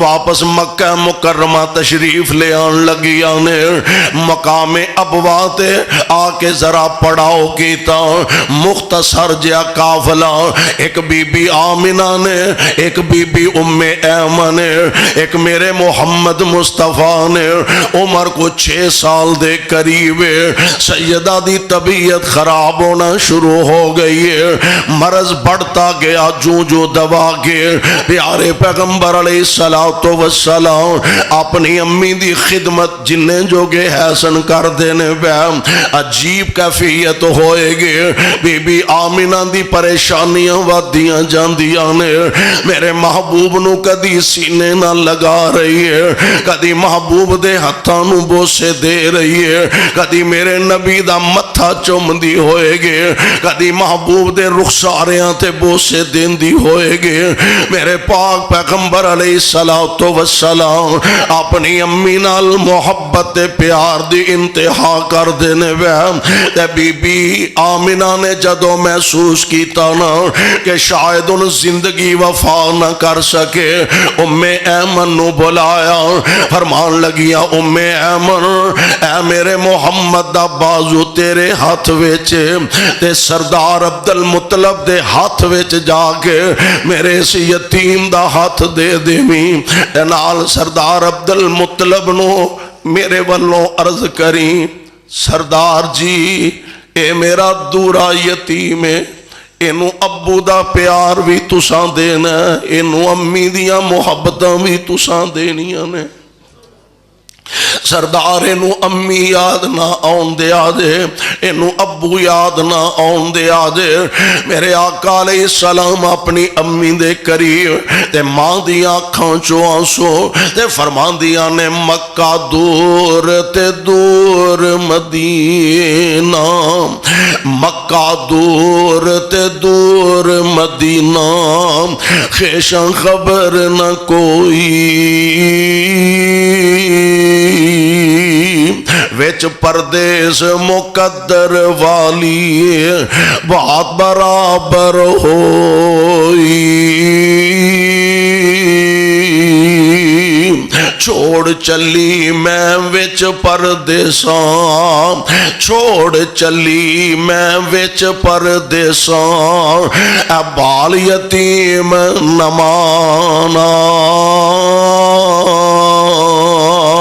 واپس مکہ مکرمہ تشریف لے آن لگی آنے مقام ابوا تے آ کے ذرا پڑاؤ کیتا مختصر جیا قافلہ ایک بی بی آمنہ نے ایک بی بی ام ایمن نے ایک میرے محمد مصطفیٰ نے عمر کو 6 سال دے قریب سیدہ دی طبیعت خراب ہونا شروع ہو گئی ہے مرض بڑھتا گیا جو دوا کے پیارے پیغمبر علیہ السلام تو والسلام اپنی امی دی خدمت جنہیں جو گے حسن کر دینے پہ عجیب کیفیت ہوئے گے بی بی آمنہ دی پریشانیاں ودیاں جاندیاں نے میرے محبوب نو کدی سینے نہ لگا رہی ہے کدی محبوب دے ہتھاں نو بوسے دے رہی ہے کدی میرے نبی دا متھا چوم دی ہوئے گے کدی محبوب دے رخساریاں تے بوسے دین دی ہوئے گے میرے پاک پیغمبر علیہ السلام تو والسلام اپنی امی نال محبت پیار دی انتہا کر دینے تے بی بی آمنہ نے جدو محسوس کیتا نا کہ شاید ان زندگی وفا نہ کر سکے ام ایمن نو بلایا فرمان لگیا ام ایمن اے میرے محمد دا بازو تیرے ہاتھ ویچے تے سردار عبدالمطلب دے ہاتھ ویچ جا کے میرے اس یتیم دا ہاتھ دے دیمی نال سردار عبدالمطلب نو میرے والوں عرض کریں سردار جی اے میرا دورا یتیم ہے اینو ابو دا پیار بھی تساں دینا اینو امی دیاں محبتاں بھی تساں دینیاں نے سردار اینو امی یاد نہ آن دے آدھے اینو ابو یاد نہ آن دے آدھے میرے آقا علیہ السلام اپنی امی دے قریب تے ماں دی آنکھاں چو آنسو تے فرمان دیا نے مکہ دور تے دور مدینہ مکہ دور تے دور مدینہ خیشاں خبر نہ کوئی ویچ پردیس مقدر والی بات برابر ہوئی چھوڑ چلی میں ویچ پردیساں چھوڑ چلی میں ویچ پردیساں اے بال یتیم نمانا